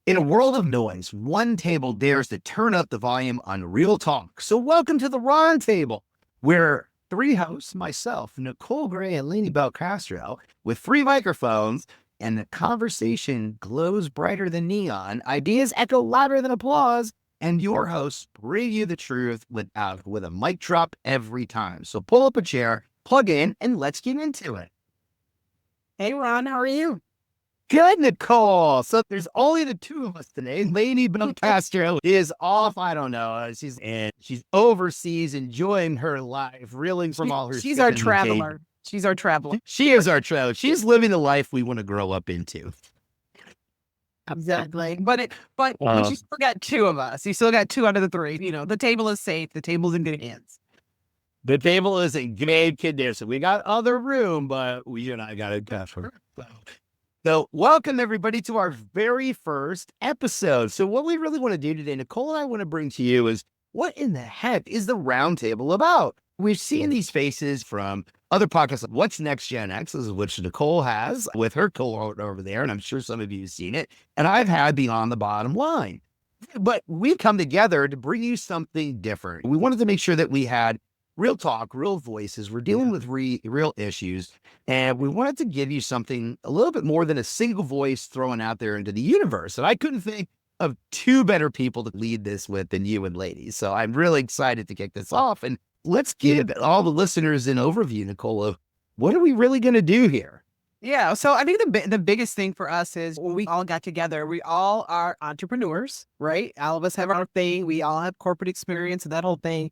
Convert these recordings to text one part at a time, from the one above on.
In a world of noise, one table dares to turn up the volume on real talk. So welcome to the Ron Table, where three hosts, myself, Nicole Gray, and Lainey Belcastro, with three microphones, and the conversation glows brighter than neon, ideas echo louder than applause, and your hosts bring you the truth with a mic drop every time. So pull up a chair, plug in, and let's get into it. Hey, Ron, how are you? Good, Nicole. So there's only the two of us today. Lady Belcastro is off. I don't know. She's overseas enjoying her life, reeling from all her. She's our traveler. She's our traveler. She is our traveler. She's living the life we want to grow up into. Exactly. But you still got two of us. You still got two out of the three. You know, the table is safe. The table's in good hands. The table is in good condition. We got other room, but we and I got a cover. So welcome everybody to our very first episode. So what we really want to do today, Nicole and I want to bring to you is what in the heck is the roundtable about? We've seen these faces from other podcasts like What's Next Gen X, which Nicole has with her cohort over there, and I'm sure some of you have seen it. And I've had Beyond the Bottom Line. But we've come together to bring you something different. We wanted to make sure that we had real talk, real voices. We're dealing with real issues. And we wanted to give you something a little bit more than a single voice thrown out there into the universe. And I couldn't think of two better people to lead this with than you and ladies. So I'm really excited to kick this off. And let's give all the listeners an overview, Nicole, of what are we really going to do here? Yeah. So I think the biggest thing for us is when we all got together, we all are entrepreneurs, right? All of us have our thing. We all have corporate experience and that whole thing.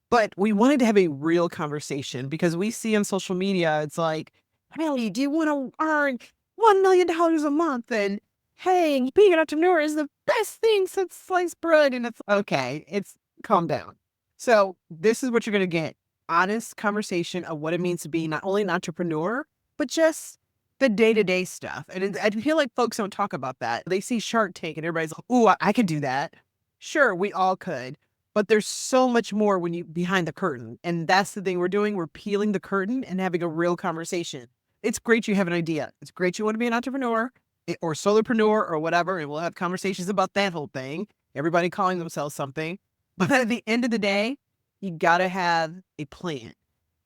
But we wanted to have a real conversation because we see on social media, it's like, hey, do you want to earn $1 million a month? And hey, being an entrepreneur is the best thing since sliced bread. And it's okay. It's calm down. So this is what you're going to get. Honest conversation of what it means to be not only an entrepreneur, but just the day-to-day stuff. And I feel like folks don't talk about that. They see Shark Tank and everybody's like, ooh, I could do that. Sure, we all could. But there's so much more when you behind the curtain. And that's the thing we're doing. We're peeling the curtain and having a real conversation. It's great you have an idea. It's great you want to be an entrepreneur or solopreneur or whatever. And we'll have conversations about that whole thing. Everybody calling themselves something. But at the end of the day, you got to have a plan.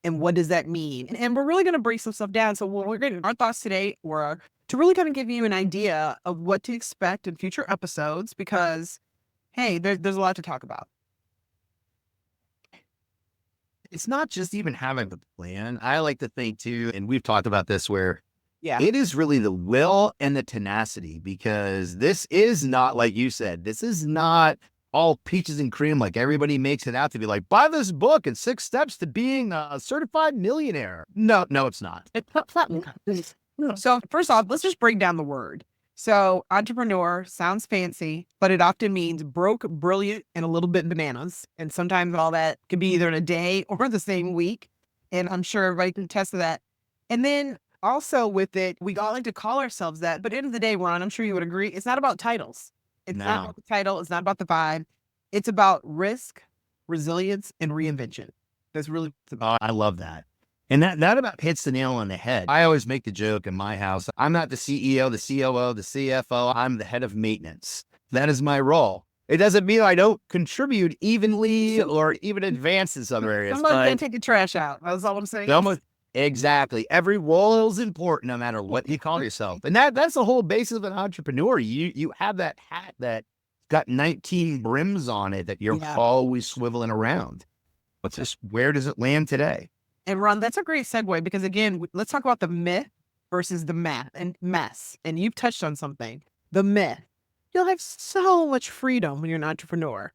And what does that mean? And we're really going to break some stuff down. So what we're going to, our thoughts today were to really kind of give you an idea of what to expect in future episodes because, hey, there's a lot to talk about. It's not just even having the plan. I like to think too, and we've talked about this where it is really the will and the tenacity, because this is not, like you said, this is not all peaches and cream like everybody makes it out to be, like, buy this book and 6 steps to being a certified millionaire. No, it's not. So first off, let's just break down the word. So entrepreneur sounds fancy, but it often means broke, brilliant, and a little bit bananas. And sometimes all that can be either in a day or the same week. And I'm sure everybody can attest to that. And then also with it, we all like to call ourselves that. But at the end of the day, Ron, I'm sure you would agree, it's not about titles. It's not about the title. It's not about the vibe. It's about risk, resilience, and reinvention. That's really Oh, I love that. And that about hits the nail on the head. I always make the joke in my house, I'm not the CEO, the COO, the CFO. I'm the head of maintenance. That is my role. It doesn't mean I don't contribute evenly or even advance in some areas. Somebody can take the trash out. That's all I'm saying. Exactly. Every role is important, no matter what you call yourself. And that's the whole basis of an entrepreneur. You have that hat that got 19 brims on it that you're always swiveling around. Where does it land today? And Ron, that's a great segue because again, let's talk about the myth versus the math and mess. And you've touched on something. The myth. You'll have so much freedom when you're an entrepreneur.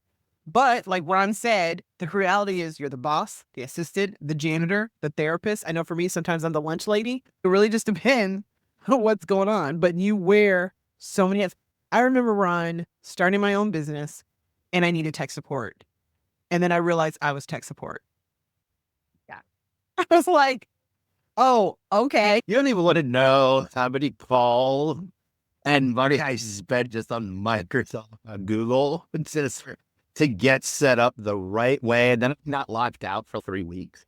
But like Ron said, the reality is you're the boss, the assistant, the janitor, the therapist. I know for me, sometimes I'm the lunch lady. It really just depends on what's going on. But you wear so many hats. I remember, Ron, starting my own business and I needed tech support. And then I realized I was tech support. I was like, oh, okay. You don't even want to know how many calls and money I spent just on Microsoft, on Google, just to get set up the right way. And then I'm not locked out for 3 weeks.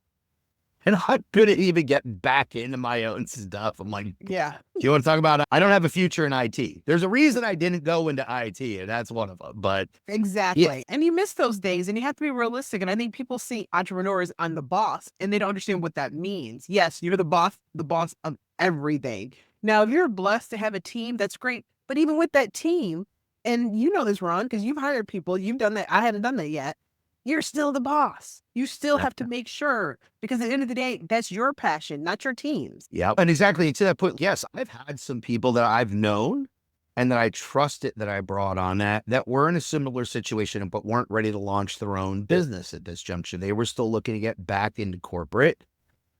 And I couldn't even get back into my own stuff. I'm like, Yeah. you want to talk about it? I don't have a future in IT. There's a reason I didn't go into IT, and that's one of them. But Exactly. And you miss those days and you have to be realistic. And I think people see entrepreneurs on the boss and they don't understand what that means. Yes, you're the boss of everything. Now, if you're blessed to have a team, that's great. But even with that team, and you know this, Ron, because you've hired people, you've done that. I haven't done that yet. You're still the boss. You still have to make sure, because at the end of the day, that's your passion, not your team's. yeah, and exactly to that point, yes, I've had some people that I've known and that I trusted that I brought on that were in a similar situation, but weren't ready to launch their own business at this juncture. They were still looking to get back into corporate.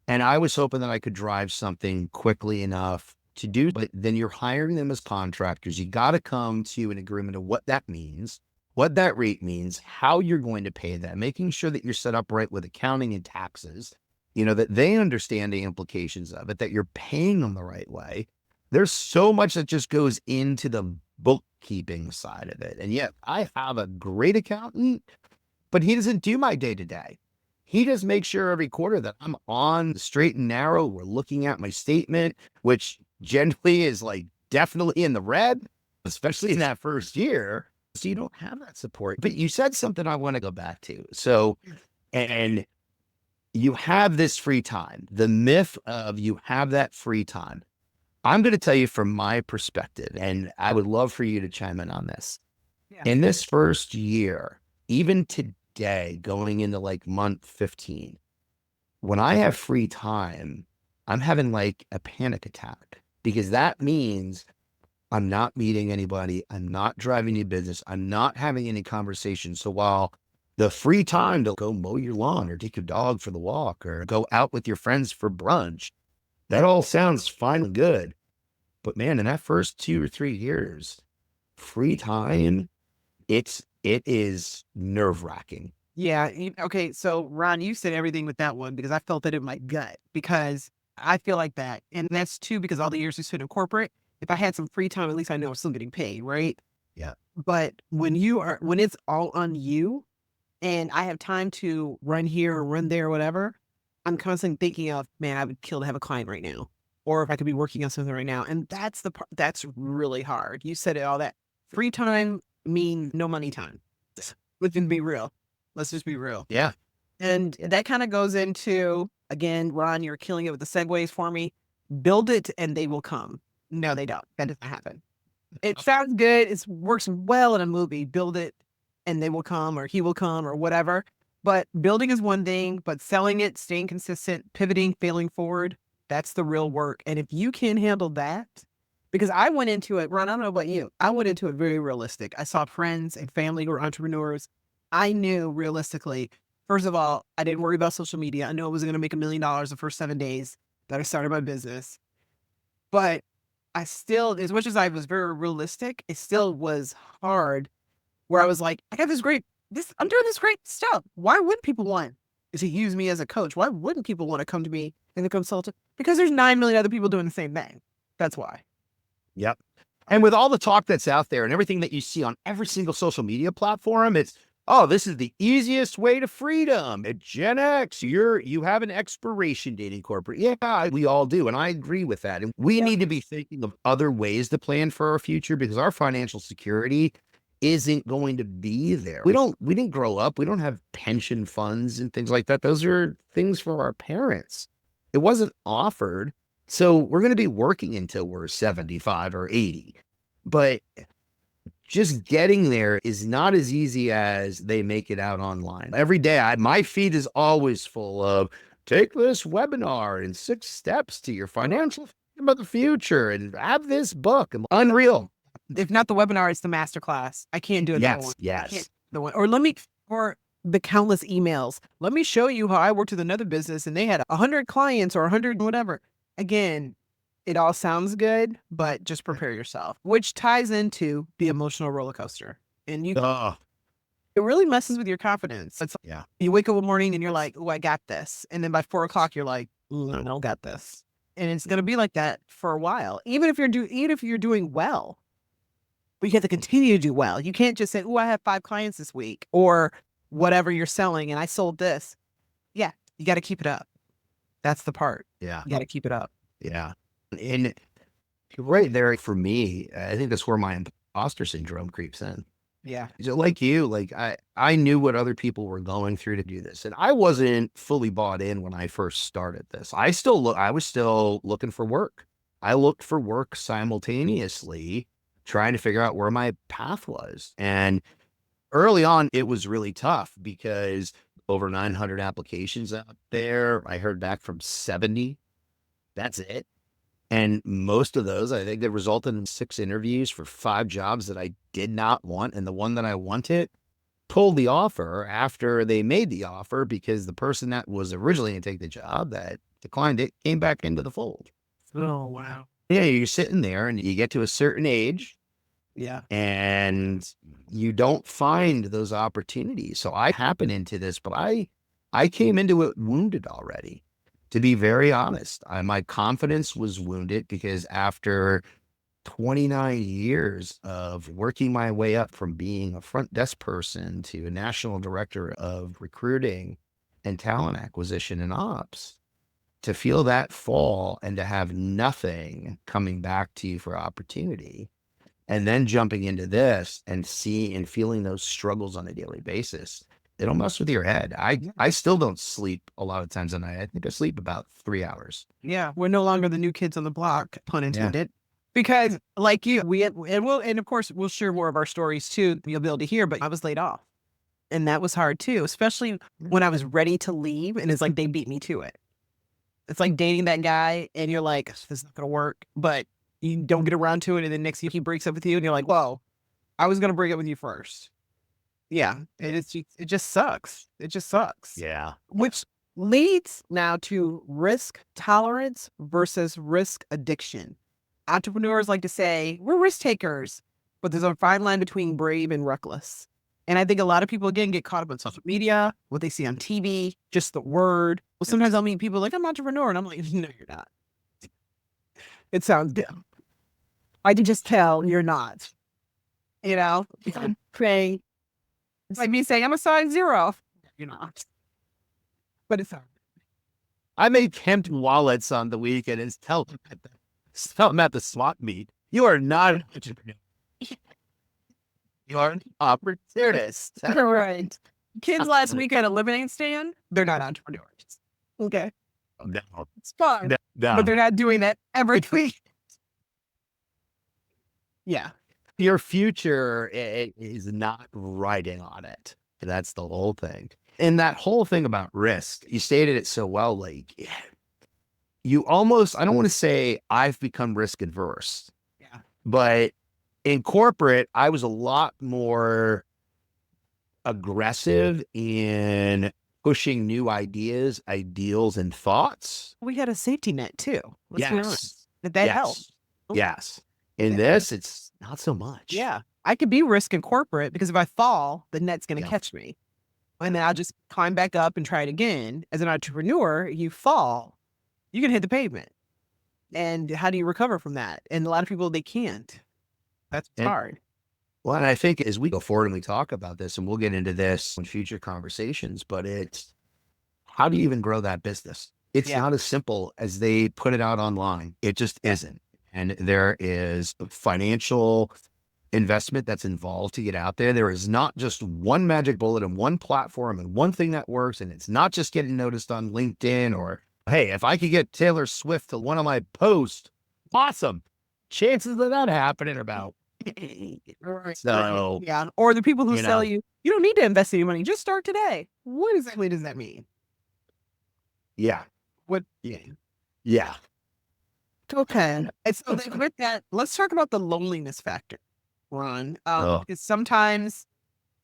And I was hoping that I could drive something quickly enough to do, but then you're hiring them as contractors. You got to come to an agreement of what that means, what that rate means, how you're going to pay that, making sure that you're set up right with accounting and taxes, that they understand the implications of it, that you're paying them the right way. There's so much that just goes into the bookkeeping side of it. And yet I have a great accountant, but he doesn't do my day to day. He just makes sure every quarter that I'm on the straight and narrow. We're looking at my statement, which generally is like definitely in the red, especially in that first year. So you don't have that support. But you said something I want to go back to. So, and you have this free time, the myth of you have that free time. I'm going to tell you from my perspective, and I would love for you to chime in on this. Yeah. In this first year, even today, going into like month 15, when I have free time, I'm having like a panic attack, because that means I'm not meeting anybody. I'm not driving any business. I'm not having any conversations. So while the free time to go mow your lawn or take your dog for the walk or go out with your friends for brunch, that all sounds fine and good. But man, in that first 2 or 3 years, free time, it is nerve wracking. Yeah. Okay. So, Ron, you said everything with that one because I felt that in my gut, because I feel like that. And that's too because all the years we spent in corporate, if I had some free time, at least I know I'm still getting paid, right? Yeah. But when it's all on you and I have time to run here or run there or whatever, I'm constantly thinking of, man, I would kill to have a client right now. Or if I could be working on something right now. And that's the part that's really hard. You said it all that. Free time mean no money time. Let's just be real. Let's just be real. Yeah. And that kind of goes into, again, Ron, you're killing it with the segues for me. Build it and they will come. No, they don't. That doesn't happen. It sounds good. It works well in a movie. Build it and they will come, or he will come, or whatever. But building is one thing, but selling it, staying consistent, pivoting, failing forward, that's the real work. And if you can handle that, because I went into it, Ron, I don't know about you. I went into it very realistic. I saw friends and family who were entrepreneurs. I knew realistically, first of all, I didn't worry about social media. I knew I was going to make $1 million the first 7 days that I started my business. But I still, as much as I was very realistic, it still was hard where I was like, I got I'm doing this great stuff. Why wouldn't people want to use me as a coach? Why wouldn't people want to come to me as a consultant? Because there's 9 million other people doing the same thing. That's why. Yep. And with all the talk that's out there and everything that you see on every single social media platform, it's, oh, this is the easiest way to freedom. At Gen X, you have an expiration date in corporate. Yeah, we all do. And I agree with that. And we need to be thinking of other ways to plan for our future, because our financial security isn't going to be there. We didn't grow up. We don't have pension funds and things like that. Those are things for our parents. It wasn't offered. So we're going to be working until we're 75 or 80. But just getting there is not as easy as they make it out online. Every day, my feed is always full of, take this webinar and 6 steps to your financial freedom of the future and have this book. Unreal. If not the webinar, it's the masterclass. I can't do it. Yes. Or the countless emails. Let me show you how I worked with another business and they had 100 clients or 100 whatever. Again, it all sounds good, but just prepare yourself, which ties into the emotional roller coaster. And it really messes with your confidence. You wake up one morning and you're like, oh, I got this. And then by 4 o'clock, you're like, I don't got this. And it's going to be like that for a while. Even if you're doing well, but you have to continue to do well. You can't just say, oh, I have 5 clients this week or whatever you're selling and I sold this. Yeah, you got to keep it up. That's the part. Yeah. You got to keep it up. Yeah. And right there for me, I think that's where my imposter syndrome creeps in. Yeah. So like you, like I knew what other people were going through to do this. And I wasn't fully bought in when I first started this. I was still looking for work. I looked for work simultaneously, trying to figure out where my path was. And early on, it was really tough because over 900 applications out there. I heard back from 70. That's it. And most of those, I think, that resulted in 6 interviews for 5 jobs that I did not want. And the one that I wanted pulled the offer after they made the offer because the person that was originally going to take the job that declined it came back into the fold. Oh, wow. Yeah, you're sitting there and you get to a certain age Yeah. and you don't find those opportunities. So I happen into this, but I came into it wounded already. To be very honest, my confidence was wounded because after 29 years of working my way up from being a front desk person to a national director of recruiting and talent acquisition and ops, to feel that fall and to have nothing coming back to you for opportunity, and then jumping into this and feeling those struggles on a daily basis, it'll mess with your head. I still don't sleep a lot of times a night. I think I sleep about 3 hours. Yeah. We're no longer the new kids on the block, pun intended. Because like you, and of course we'll share more of our stories too. You'll be able to hear, but I was laid off. And that was hard too, especially when I was ready to leave. And it's like they beat me to it. It's like dating that guy and you're like, this is not going to work, but you don't get around to it. And then next year he breaks up with you and you're like, whoa, I was going to break up with you first. Yeah. It just sucks. It just sucks. Yeah. Which leads now to risk tolerance versus risk addiction. Entrepreneurs like to say we're risk takers, but there's a fine line between brave and reckless. And I think a lot of people, again, get caught up on social media, what they see on TV, just the word. Well, sometimes I'll meet people like, I'm an entrepreneur. And I'm like, no, you're not. It sounds dumb. I can just tell you're not. You know? I'm praying. It's like me saying, I'm a size 0. You're not. But it's hard. I made Hampton wallets on the weekend and tell them at the swap meet, you are not an entrepreneur. You are an opportunist. Right. Kids last week at a lemonade stand, they're not entrepreneurs. Okay. No, It's fun. no. But they're not doing that every week. Yeah. Your future is not riding on it. That's the whole thing. And that whole thing about risk, you stated it so well, like you almost, I don't want to say I've become risk adverse. Yeah. But in corporate, I was a lot more aggressive in pushing new ideas, ideals, and thoughts. We had a safety net too. Let's be Yes. honest. That helped. Yes. In this, it's not so much. Yeah. I could be risk in corporate because if I fall, the net's going to catch me. And then I'll just climb back up and try it again. As an entrepreneur, you fall, you can hit the pavement. And how do you recover from that? And a lot of people, they can't. That's hard. Well, and I think as we go forward and we talk about this, and we'll get into this in future conversations, but it's how do you even grow that business? It's not as simple as they put it out online. It just isn't. And there is financial investment that's involved to get out there. There is not just one magic bullet and one platform and one thing that works. And it's not just getting noticed on LinkedIn or, hey, if I could get Taylor Swift to one of my posts, awesome. Chances of that happening are about. So, yeah. Or the people who sell you don't need to invest any money. Just start today. What exactly does that mean? Yeah. What? Yeah. Okay. And so with that, let's talk about the loneliness factor, Ron. Because sometimes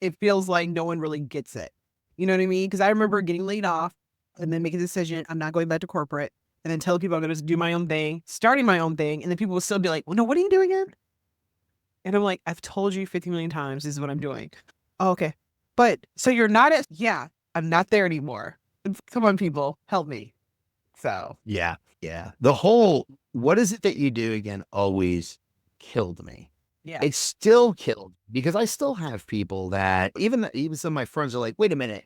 it feels like no one really gets it. You know what I mean? Because I remember getting laid off and then making a decision, I'm not going back to corporate, and then tell people I'm going to do my own thing, starting my own thing, and then people will still be like, well, no, what are you doing again? And I'm like, I've told you 50 million times, this is what I'm doing. Oh, okay. But so you're not I'm not there anymore. Come on, people, help me. So. Yeah. The whole, what is it that you do again, always killed me. Yeah. It's still killed because I still have people that even some of my friends are like, wait a minute.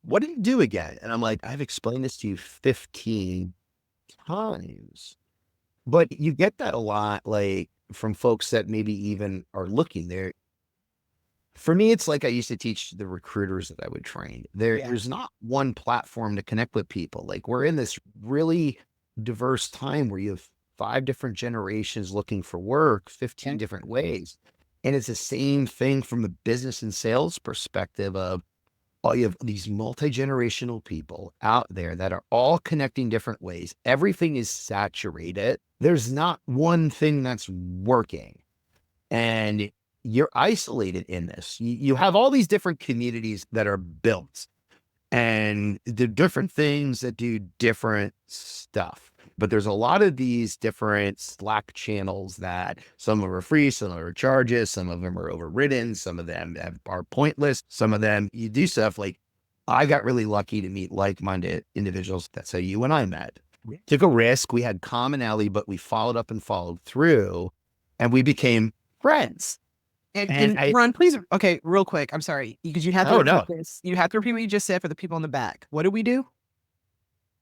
what do you do again? And I'm like, I've explained this to you 15 times. But you get that a lot, like from folks that maybe even are looking there. For me, it's like I used to teach the recruiters that I would train. There's not one platform to connect with people. Like we're in this really diverse time where you have 5 different generations looking for work, 15 different ways. And it's the same thing from a business and sales perspective of, oh, you have these multi-generational people out there that are all connecting different ways. Everything is saturated. There's not one thing that's working. And you're isolated in this. You have all these different communities that are built and the different things that do different stuff. But there's a lot of these different Slack channels that some of them are free, some of them are charges, some of them are overridden, some of them are pointless, some of them you do stuff like I got really lucky to meet like-minded individuals. That's how you and I met. We took a risk. We had commonality, but we followed up and followed through and we became friends. And Ron, please, okay, real quick. I'm sorry, because you have to repeat this. You have to repeat what you just said for the people in the back. What did we do?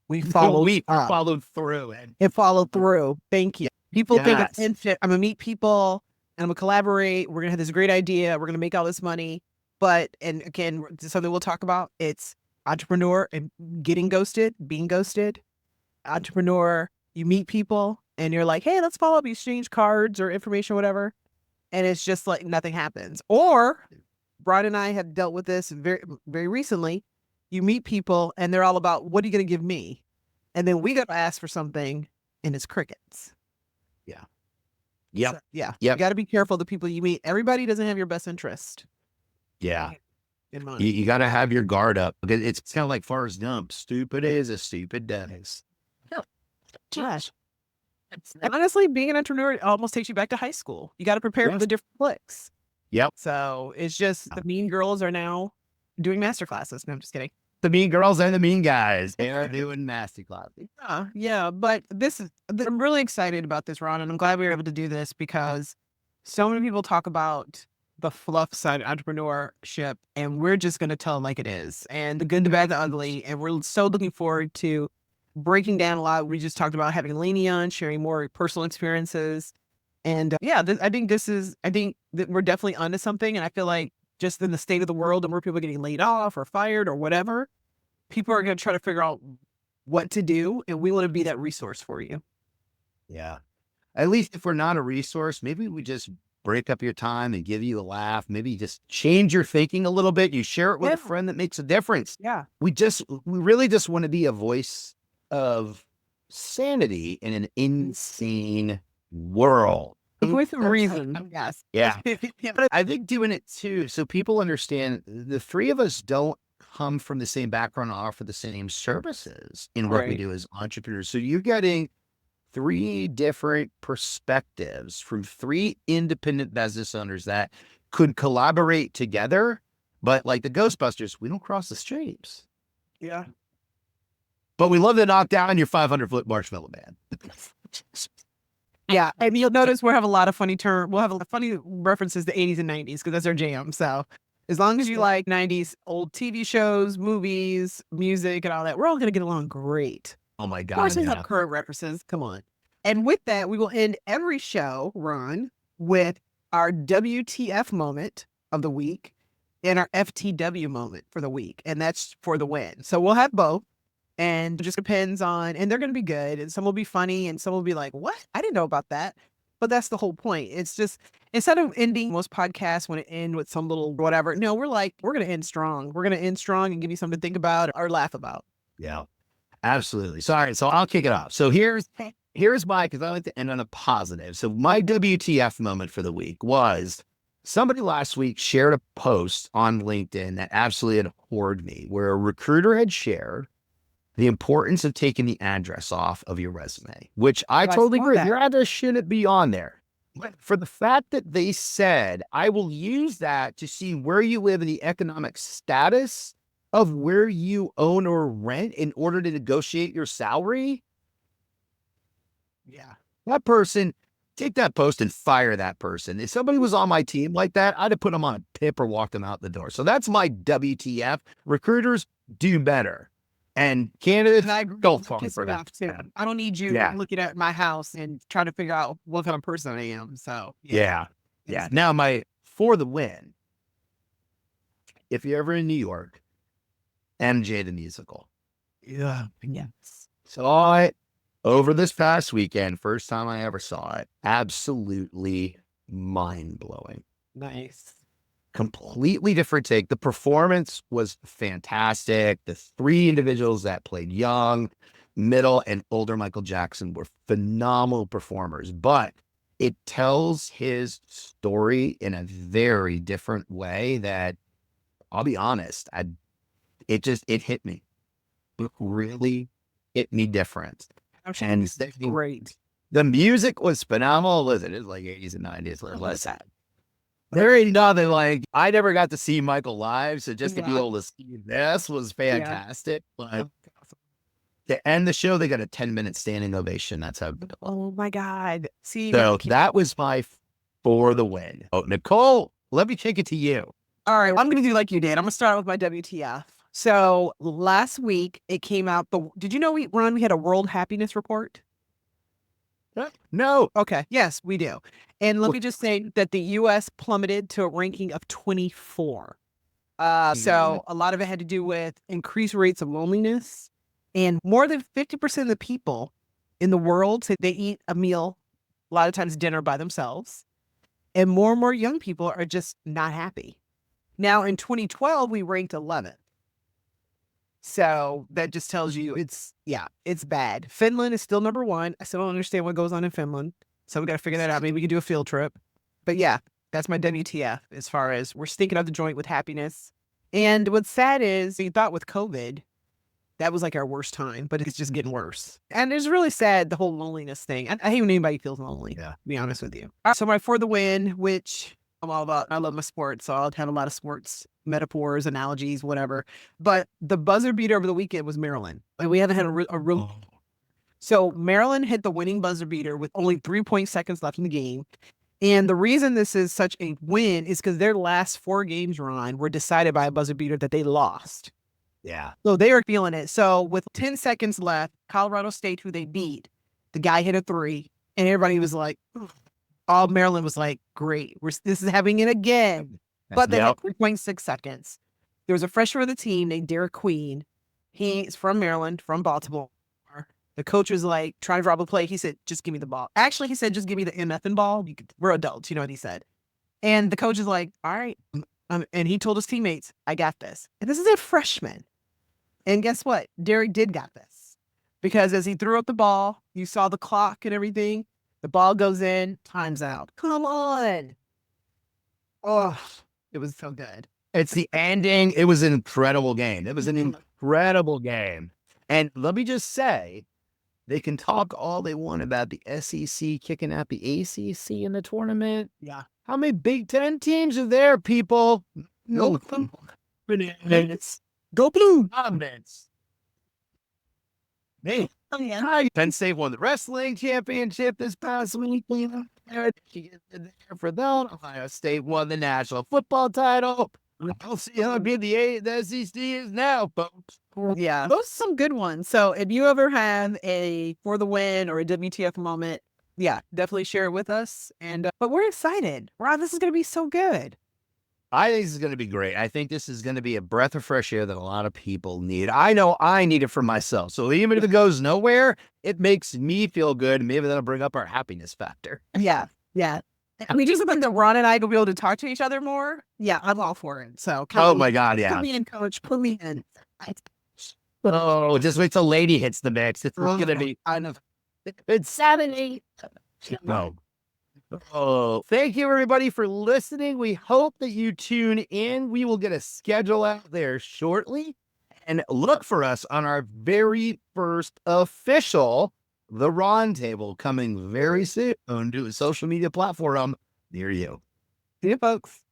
We followed through and followed through. Thank you. People think it's infinite. I'm gonna meet people and I'm gonna collaborate. We're gonna have this great idea. We're gonna make all this money. But, and again, something we'll talk about, it's entrepreneur and getting ghosted, being ghosted. Entrepreneur, you meet people and you're like, hey, let's follow up, exchange cards or information, whatever. And it's just like nothing happens. Or Brian and I have dealt with this very, very recently. You meet people and they're all about, what are you going to give me? And then we got to ask for something and it's crickets. Yeah. Yep. So, yeah. Yep. You got to be careful of the people you meet. Everybody doesn't have your best interest. Yeah. In mind. You got to have your guard up because it's kind of like Forrest Gump. Stupid is a stupid does. Gosh. Honestly, being an entrepreneur almost takes you back to high school. You got to prepare for the different flicks. Yep. So it's just the mean girls are now doing master classes. No, I'm just kidding. The mean girls and the mean guys. They are doing master classes. Yeah. But I'm really excited about this, Ron, and I'm glad we were able to do this because so many people talk about the fluff side of entrepreneurship, and we're just going to tell them like it is, and the good, the bad, the ugly. And we're so looking forward to breaking down a lot. We just talked about having Lainey on, sharing more personal experiences. And I think that we're definitely onto something. And I feel like just in the state of the world and more people are getting laid off or fired or whatever, people are going to try to figure out what to do. And we want to be that resource for you. Yeah. At least if we're not a resource, maybe we just break up your time and give you a laugh. Maybe you just change your thinking a little bit. You share it with a friend that makes a difference. Yeah. We really just want to be a voice of sanity in an insane world. With reason. Yes. Yeah. But I think doing it too, so people understand the three of us don't come from the same background and offer the same services in what we do as entrepreneurs. So you're getting 3 different perspectives from 3 independent business owners that could collaborate together. But like the Ghostbusters, we don't cross the streams. Yeah. But we love to knock down your 500-foot marshmallow man. Yeah. And you'll notice we'll have a lot of funny we'll have funny references to 80s and 90s because that's our jam. So as long as you like 90s old TV shows, movies, music, and all that, we're all going to get along great. Oh my God. Of course, we have current references. Come on. And with that, we will end every show, Ron, with our WTF moment of the week and our FTW moment for the week. And that's for the win. So we'll have both. And it just depends on, and they're going to be good. And some will be funny and some will be like, what? I didn't know about that. But that's the whole point. It's just, instead of ending most podcasts when it end with some little whatever, no, we're going to end strong. We're going to end strong and give you something to think about or laugh about. Yeah, absolutely. Sorry. So I'll kick it off. So here's my, because I like to end on a positive. So my WTF moment for the week was somebody last week shared a post on LinkedIn that absolutely abhorred me, where a recruiter had shared the importance of taking the address off of your resume, which I totally agree. Your address shouldn't be on there. But for the fact that they said, I will use that to see where you live and the economic status of where you own or rent in order to negotiate your salary. Yeah. That person take that post and fire that person. If somebody was on my team like that, I'd have put them on a pip or walked them out the door. So that's my WTF. Recruiters, do better. And candidates, And I agree. don't It fall pisses for me that. off, too. I don't need you Yeah. looking at my house and trying to figure out what kind of person I am. So Yeah. Now my for the win. If you're ever in New York, MJ the musical. Yeah. Yes. Saw it over this past weekend. First time I ever saw it. Absolutely mind blowing. Nice. Completely different take. The performance was fantastic. The three individuals that played young, middle, and older Michael Jackson were phenomenal performers, but it tells his story in a very different way that, I'll be honest, it hit me. It really hit me different. And Great. the music was phenomenal. Listen, it's like 80s and 90s. Less that. There ain't nothing like, I never got to see Michael live, so just to be able to see this was fantastic. But to end the show, they got a 10-minute standing ovation. That's how. Oh my God. See, So that was my for the win. Oh, Nicole, let me take it to you. all right, I'm going to do like you did. I'm going to start with my WTF. So last week it came out. Did you know we had a World Happiness Report? No. Okay. Yes, we do. And let me just say that the U.S. plummeted to a ranking of 24. So a lot of it had to do with increased rates of loneliness. And more than 50% of the people in the world say they eat a meal, a lot of times dinner by themselves. And more young people are just not happy. Now in 2012, we ranked 11th. So that just tells you it's bad. Finland is still number 1. I still don't understand what goes on in Finland. So we got to figure that out. Maybe we can do a field trip. But yeah, that's my WTF as far as we're stinking up the joint with happiness. And what's sad is we thought with COVID, that was like our worst time, but it's just getting worse. And it's really sad, the whole loneliness thing. I hate when anybody feels lonely, to be honest with you. All right, so my for the win, which I'm all about. I love my sports, so I'll have a lot of sports metaphors, analogies, whatever. But the buzzer beater over the weekend was Maryland. And we haven't had a real. So Maryland hit the winning buzzer beater with only 3 seconds left in the game. And the reason this is such a win is because their last 4 games run were decided by a buzzer beater that they lost. Yeah. So they are feeling it. So with 10 seconds left, Colorado State, who they beat, the guy hit a 3, and everybody was like, all Maryland was like, great, this is happening it again. But they had 3.6 seconds. There was a freshman of the team named Derek Queen. He's from Maryland, from Baltimore. The coach was like trying to drop a play. He said, just give me the ball. Actually, he said, just give me the MFing ball. We're adults. You know what he said. And the coach is like, all right. And he told his teammates, I got this. And this is a freshman. And guess what? Derek did got this. Because as he threw up the ball, you saw the clock and everything. The ball goes in, time's out. Come on. Oh, it was so good. It's the ending. It was an incredible game. It was an incredible game. And let me just say, they can talk all they want about the SEC kicking out the ACC in the tournament. Yeah. How many Big Ten teams are there, people? No. Bananas. Go Blue. Dominance. Man. Penn State won the wrestling championship this past week. For them, Ohio State won the national football title. I'll see how big the SEC is now, folks. Yeah, those are some good ones. So if you ever have a for the win or a WTF moment, yeah, definitely share it with us. And but we're excited. Wow, this is going to be so good. I think this is going to be great. I think this is going to be a breath of fresh air that a lot of people need. I know I need it for myself. So even if it goes nowhere, it makes me feel good. Maybe that'll bring up our happiness factor. Yeah. I mean, just about that Ron and I will be able to talk to each other more. Yeah, I'm all for it. So oh my God, yeah. Put me in, coach. Put me in. Oh, just wait till Lady hits the mix. It's going to be. I know. It's Saturday. No. Oh, thank you everybody for listening. We hope that you tune in. We will get a schedule out there shortly, and look for us on our very first official The Ron Table coming very soon to a social media platform near you. See you, folks.